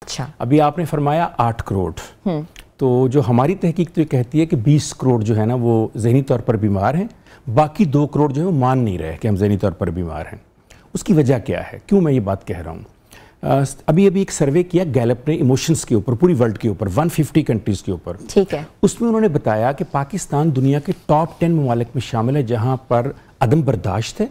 अच्छा, अभी आपने फरमाया 8 करोड़, तो जो हमारी तहकीक तो ये कहती है कि 20 करोड़ जो है ना वो ज़हनी तौर पर बीमार हैं, बाकी 2 करोड़ जो है वो मान नहीं रहे कि हम ज़हनी तौर पर बीमार हैं। उसकी वजह क्या है, क्यों मैं ये बात कह रहा हूँ? अभी एक सर्वे किया गैलप ने इमोशंस के ऊपर, पूरी वर्ल्ड के ऊपर, 150 कंट्रीज़ के ऊपर। ठीक है। उसमें उन्होंने बताया कि पाकिस्तान दुनिया के टॉप 10 ममालिक में शामिल है जहाँ पर अदम बर्दाश्त है,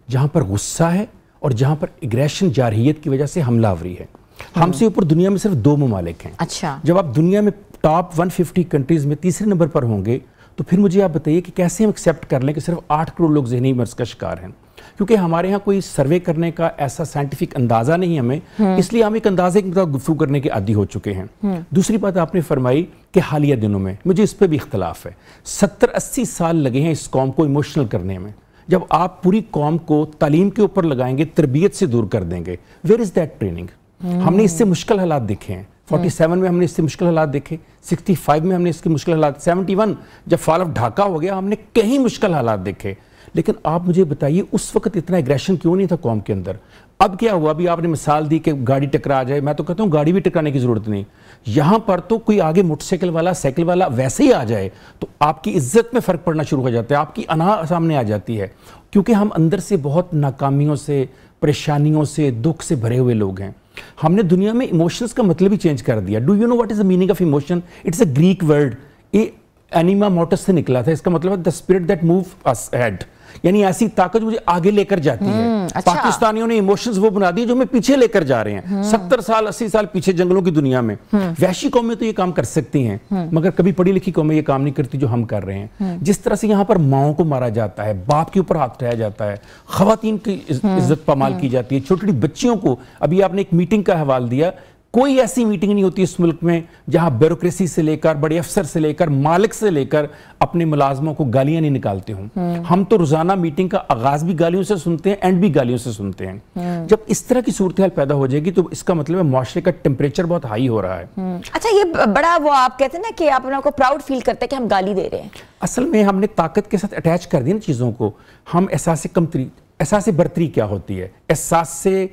जहाँ पर गुस्सा है और जहाँ पर एग्रेशन जारहियत की वजह से हमलावरी है। हमसे ऊपर दुनिया में सिर्फ 2 ममालिक हैं। अच्छा, जब आप दुनिया में टॉप 150 कंट्रीज़ में तीसरे नंबर पर होंगे तो फिर मुझे आप बताइए कि कैसे हम एक्सेप्ट कर लें कि सिर्फ 8 करोड़ लोग ज़हनी मर्ज़ का शिकार हैं? क्योंकि हमारे यहाँ कोई सर्वे करने का ऐसा साइंटिफिक अंदाज़ा नहीं हमें, इसलिए हम एक अंदाजे के मुताबिक गुफ्तगू करने के आदी हो चुके हैं। दूसरी बात आपने फरमाई कि हालिया दिनों में, मुझे इस पर भी इख्तलाफ है, 70-80 साल लगे हैं इस कौम को इमोशनल करने में। जब आप पूरी कौम को तालीम के ऊपर लगाएंगे, तरबियत से दूर कर देंगे, वेयर इज़ दैट ट्रेनिंग? हमने इससे मुश्किल हालात देखे हैं। 47 में हमने इससे मुश्किल हालात देखे, 65 में हमने इसके मुश्किल हालात, 71 जब फॉल ऑफ ढाका हो गया हमने कई मुश्किल हालात देखे। लेकिन आप मुझे बताइए उस वक्त इतना एग्रेशन क्यों नहीं था कौम के अंदर? अब क्या हुआ? अभी आपने मिसाल दी कि गाड़ी टकरा जाए, मैं तो कहता हूँ गाड़ी भी टकराने की जरूरत नहीं, यहाँ पर तो कोई आगे मोटरसाइकिल वाला, साइकिल वाला वैसे ही आ जाए तो आपकी इज्जत में फ़र्क पड़ना शुरू हो जाता है, आपकी अना सामने आ जाती है, क्योंकि हम अंदर से बहुत नाकामियों से, परेशानियों से, दुख से भरे हुए लोग हैं। हमने दुनिया में इमोशंस का मतलब ही चेंज कर दिया। Do you know what is the meaning of emotion? It's a Greek word, ये एनिमा मोटस से निकला था। इसका मतलब है the spirit that move us head, यानी ऐसी ताकत मुझे आगे लेकर जाती है। अच्छा। पाकिस्तानियों ने इमोशंस वो बना दिए जो हमें पीछे लेकर जा रहे हैं। 70 साल 80 साल पीछे जंगलों की दुनिया में। वैशी कौमें तो ये काम कर सकती हैं, मगर कभी पढ़ी लिखी कौमें ये काम नहीं करती जो हम कर रहे हैं। जिस तरह से यहाँ पर माओं को मारा जाता है, बाप के ऊपर हाथ उठाया जाता है, खवातीन की इज्जत पामाल की जाती है, छोटी छोटी बच्चियों को, अभी आपने एक मीटिंग का हवाला दिया, कोई ऐसी मीटिंग नहीं होती इस मुल्क में जहां ब्यूरोक्रेसी से लेकर, बड़े अफसर से लेकर, मालिक से लेकर अपने मुलाजमों को गालियां नहीं निकालते हों। हम तो रोजाना मीटिंग का आगाज भी गालियों से सुनते हैं, एंड भी गालियों से सुनते हैं। जब इस तरह की सूरत हाल पैदा हो जाएगी तो इसका मतलब है मुआशरे का टेम्परेचर बहुत हाई हो रहा है। अच्छा, ये बड़ा वो आप कहते हैं ना कि आप अपने को प्राउड फील करते हैं कि हम गाली दे रहे हैं। असल में हमने ताकत के साथ अटैच कर दिया ना चीजों को। हम एहसास कमतरी, एहसास बर्तरी क्या होती है? एहसास से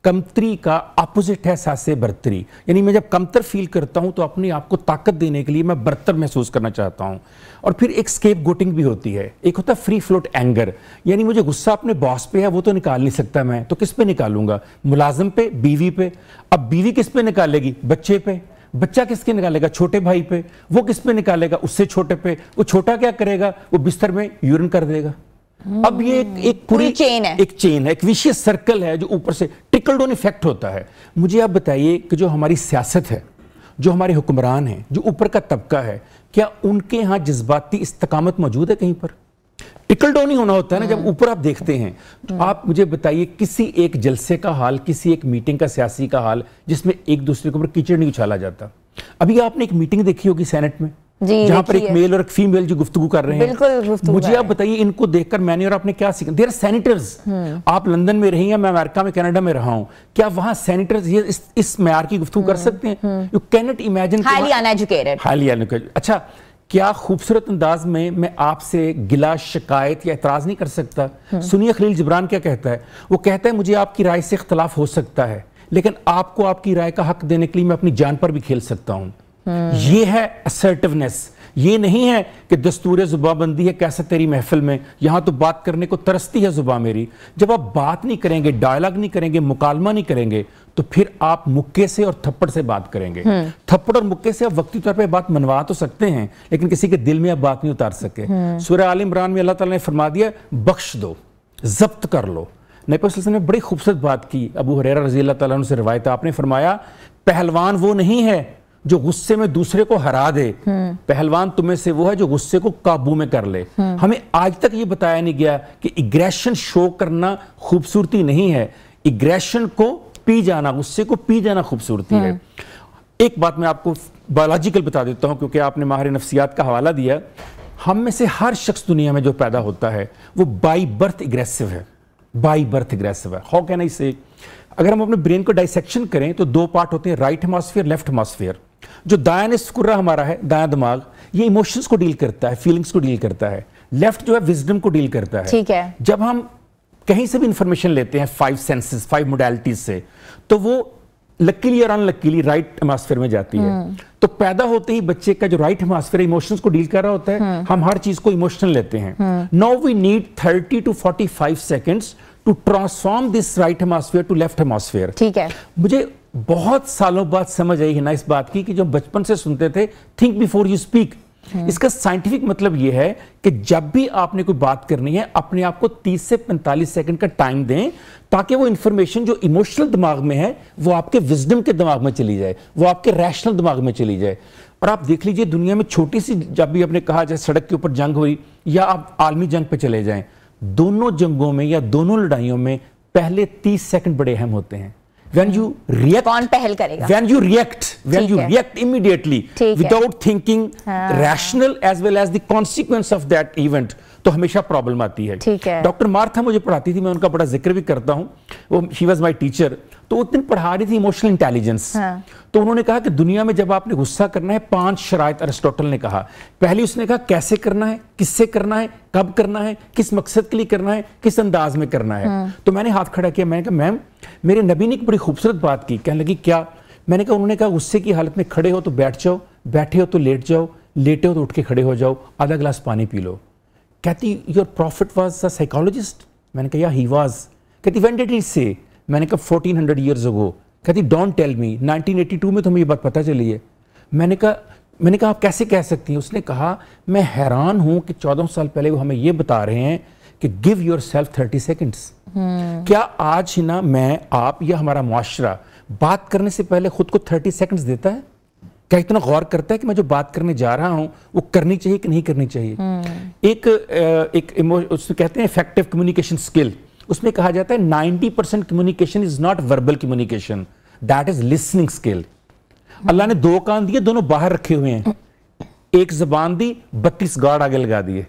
कमतरी का अपोजिट है एहसास बर्तरी, यानी मैं जब कमतर फील करता हूं तो अपने आप को ताकत देने के लिए मैं बर्तर महसूस करना चाहता हूं। और फिर एक स्केप गोटिंग भी होती है, एक होता है फ्री फ्लोट एंगर, यानी मुझे गुस्सा अपने बॉस पे है, वो तो निकाल नहीं सकता, मैं तो किस पे निकालूंगा? मुलाजिम पे, बीवी पे। अब बीवी किस पे निकालेगी? बच्चे पे। बच्चा किसके निकालेगा? छोटे भाई पे। वो किस पे निकालेगा? उससे छोटे पे। वो छोटा क्या करेगा? वो बिस्तर में यूरिन कर देगा। अब ये एक पूरी चेन है, एक विशियस सर्कल है जो ऊपर से ट्रिकल डाउन इफेक्ट होता है। मुझे आप बताइए कि जो हमारी सियासत है, जो हमारे हुक्मरान हैं, जो ऊपर का तबका है, क्या उनके यहाँ जज्बाती इस्तकामत मौजूद है कहीं पर? ट्रिकल डाउन ही होना होता है ना जब ऊपर आप देखते हैं। तो आप मुझे बताइए किसी एक जलसे का हाल, किसी एक मीटिंग का सियासी का हाल जिसमें एक दूसरे के ऊपर कीचड़ नहीं उछाला जाता। अभी आपने एक मीटिंग देखी होगी सेनेट में, जहां पर एक मेल और एक फीमेल जो गुफ्तगू कर रहे हैं। मुझे आप बताइए इनको देखकर मैंने और आपने क्या सीखा? देयर सैनिटर्स। आप लंदन में रही हैं, मैं अमेरिका में, कनाडा में रहा हूं, क्या वहां सैनिटर्स ये इस मेयार की गुफ्तगू कर सकते हैं? You can not imagine. Highly uneducated. अच्छा, क्या खूबसूरत अंदाज में मैं आपसे गिला, शिकायत या एतराज नहीं कर सकता? सुनिए खलील जिब्रान क्या कहता है। वो कहता है मुझे आपकी राय से इख्तलाफ हो सकता है, लेकिन आपको आपकी राय का हक देने के लिए मैं अपनी जान पर भी खेल सकता हूं। ये है असर्टिवनेस। ये नहीं है कि दस्तूर जुबाबंदी है कैसे तेरी महफिल में, यहां तो बात करने को तरसती है जुबा मेरी। जब आप बात नहीं करेंगे, डायलॉग नहीं करेंगे, मुकालमा नहीं करेंगे, तो फिर आप मुक्के से और थप्पड़ से बात करेंगे। थप्पड़ और मुक्के से आप वक्ती तौर पे बात मनवा तो सकते हैं, लेकिन किसी के दिल में आप बात नहीं उतार सके। सूरह आल इमरान में अल्लाह ताला ने फरमा दिया, बख्श दो, जब्त कर लो। नबी सल्लल्लाहु अलैहि वसल्लम ने बड़ी खूबसूरत बात की, अबू हुरैरा रज़ी अल्लाह ताला अन्हु से रिवायत, आपने फरमाया पहलवान वो नहीं है जो गुस्से में दूसरे को हरा दे, पहलवान तुम्हें से वो है जो गुस्से को काबू में कर ले। हमें आज तक ये बताया नहीं गया कि इग्रेशन शो करना खूबसूरती नहीं है, इग्रेशन को पी जाना, गुस्से को पी जाना खूबसूरती है। एक बात मैं आपको बायोलॉजिकल बता देता हूं, क्योंकि आपने माहिर नफ्सियात का हवाला दिया। हम में से हर शख्स दुनिया में जो पैदा होता है वो बाई बर्थ एग्रेसिव है, बाई बर्थ एग्रेसिव है। हाउ कैन आई से? अगर हम अपने ब्रेन को डाइसेक्शन करें तो 2 पार्ट होते हैं, राइट हेमॉस्फेयर, लेफ्ट हेमॉस्फेयर। जो दायां निस्फुर्रा हमारा है, दायां दिमाग, ये इमोशंस को डील करता है, फीलिंग्स को डील करता है। लेफ्ट जो है विजडम को डील करता है। ठीक है। जब हम कहीं से भी इंफॉर्मेशन लेते हैं 5 सेंसेस, 5 मोडालिटीज से, तो वो लकीली और अनलकीली राइट हेमस्फीयर में जाती है। तो पैदा होते ही बच्चे का जो राइट हेमस्फीयर इमोशंस को डील कर रहा होता है, हम हर चीज को इमोशनल लेते हैं। Now we need 30 to 45 seconds to transform this right hemisphere to left hemisphere. ठीक है। मुझे बहुत सालों बाद समझ आई है ना इस बात की कि जो बचपन से सुनते थे, थिंक बिफोर यू स्पीक, इसका साइंटिफिक मतलब यह है कि जब भी आपने कोई बात करनी है, अपने आप को 30 से 45 सेकंड का टाइम दें, ताकि वो इंफॉर्मेशन जो इमोशनल दिमाग में है वो आपके विजडम के दिमाग में चली जाए, वो आपके रैशनल दिमाग में चली जाए। और आप देख लीजिए दुनिया में छोटी सी, जब भी आपने कहा जैसे सड़क के ऊपर जंग हुई या आप आलमी जंग पे चले जाएं, दोनों जंगों में या दोनों लड़ाइयों में पहले 30 सेकंड बड़े अहम होते हैं। When you react, कौन पहल करेगा? When you react immediately without thinking rational as well as the consequence of that event, तो हमेशा प्रॉब्लम आती है। ठीक है। डॉक्टर मार्था मुझे पढ़ाती थी, मैं उनका बड़ा जिक्र भी करता हूँ, वो शी वाज माय टीचर। तो उस दिन पढ़ा रही थी इमोशनल इंटेलिजेंस। तो उन्होंने कहा कि दुनिया में जब आपने गुस्सा करना है, 5 शराइत अरिस्टोटल ने कहा। पहली उसने कहा कैसे करना है, किससे करना है, कब करना है, किस मकसद के लिए करना है, किस अंदाज में करना है। तो मैंने हाथ खड़ा किया, मैंने कहा मैम मेरे नबी ने एक बड़ी खूबसूरत बात की। कहने लगी क्या? मैंने कहा, उन्होंने कहा गुस्से की हालत में खड़े हो तो बैठ जाओ, बैठे हो तो लेट जाओ, लेटे हो तो उठ के खड़े हो जाओ, आधा गिलास पानी पी लो। कहती your profit was a psychologist. मैंने कहा या ही वाज। कहती व्हेन डिड ही से? मैंने कहा 1400 ईयर्स अगो। कहती डोंट टेल मी, 1982 में तुम्हें ये बात पता चली है। मैंने कहा आप कैसे कह सकती हैं? उसने कहा मैं हैरान हूं कि 14 साल पहले वो हमें ये बता रहे हैं कि गिव योर सेल्फ 30 सेकेंड्स। क्या आज ही ना मैं, आप या हमारा मुआशरा बात करने से पहले खुद को 30 सेकेंड्स देता है? क्या इतना गौर करता है कि मैं जो बात करने जा रहा हूं वो करनी चाहिए कि नहीं करनी चाहिए? उसमें कहते हैं इफेक्टिव कम्युनिकेशन स्किल, उसमें कहा जाता है 90% communication is not verbal communication, that is listening skill. अल्लाह ने 2 कान दिए, दोनों बाहर रखे हुए हैं, एक जबान दी, 32 गार्ड आगे लगा दिए।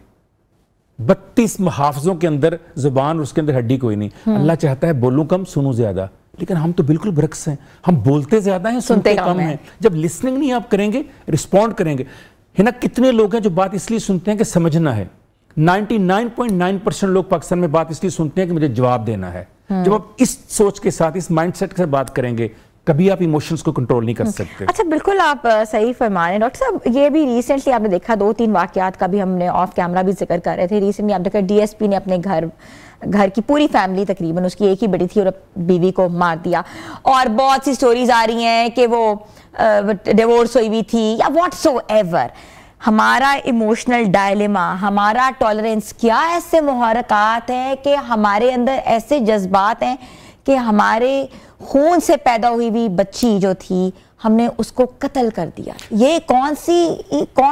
32 मुहाफिजों के अंदर जुबान, उसके अंदर हड्डी कोई नहीं। अल्लाह चाहता है बोलूं कम सुनूं ज्यादा, लेकिन हम तो बिल्कुल बरक्स हैं, हम बोलते ज्यादा हैं, सुनते कम हैं। जब लिसनिंग नहीं आप करेंगे, रिस्पॉन्ड करेंगे, है ना। कितने लोग हैं जो बात इसलिए सुनते हैं कि समझना है। 99.9% लोग पाकिस्तान में बात इसलिए सुनते हैं कि मुझे जवाब देना है। जब आप इस सोच के साथ, इस माइंडसेट के साथ बात करेंगे, कभी आप इमोशंस को कंट्रोल नहीं कर सकते। अच्छा, बिल्कुल आप सही फरमा रहे हैं डॉक्टर साहब। ये भी रिसेंटली आपने देखा, 2-3 वाकयात का भी हमने ऑफ कैमरा भी जिक्र कर रहे थे। रिसेंटली आपने देखा डीएसपी ने अपने घर की पूरी फैमिली, तकरीबन उसकी एक ही बेटी थी, और बीवी को मार दिया। और बहुत सी स्टोरीज आ रही हैं कि वो डिवोर्स हुई हुई थी या व्हाटसोएवर। हमारा इमोशनल डायलेमा, हमारा टॉलरेंस, क्या ऐसे मुहरकात हैं कि हमारे अंदर ऐसे जज्बात हैं कि हमारे खून से पैदा हुई हुई बच्ची जो थी, हमने उसको कत्ल कर दिया। ये कौन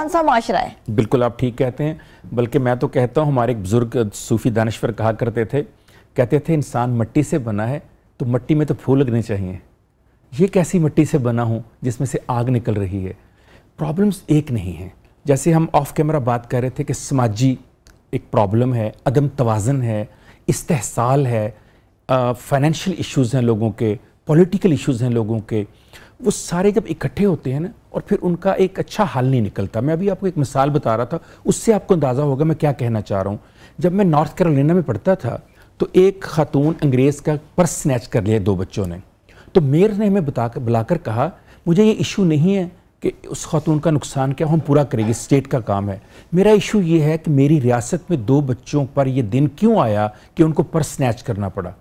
सा माशरा है? बिल्कुल आप ठीक कहते हैं, बल्कि मैं तो कहता हूँ हमारे एक बुजुर्ग सूफी दानश्वर कहा करते थे, कहते थे इंसान मिट्टी से बना है तो मिट्टी में तो फूल लगने चाहिए। ये कैसी मिट्टी से बना हूँ जिसमें से आग निकल रही है? प्रॉब्लम्स एक नहीं है। जैसे हम ऑफ कैमरा बात कर रहे थे कि समाजी एक प्रॉब्लम है, अदम तवाज़न है, इस्तेहसाल है, फाइनेंशियल इश्यूज़ हैं लोगों के, पॉलिटिकल इश्यूज़ हैं लोगों के, वो सारे जब इकट्ठे होते हैं ना, और फिर उनका एक अच्छा हल नहीं निकलता। मैं अभी आपको एक मिसाल बता रहा था, उससे आपको अंदाज़ा होगा मैं क्या कहना चाह रहा हूँ। जब मैं नॉर्थ कैरोलिना में पढ़ता था तो एक खातून अंग्रेज़ का पर्स स्नैच कर लिया 2 बच्चों ने। तो मेयर ने हमें बुलाकर कहा मुझे ये इशू नहीं है कि उस खातून का नुकसान क्या हम पूरा करेंगे, स्टेट का काम है। मेरा इशू ये है कि मेरी रियासत में 2 बच्चों पर ये दिन क्यों आया कि उनको पर्स स्नैच करना पड़ा।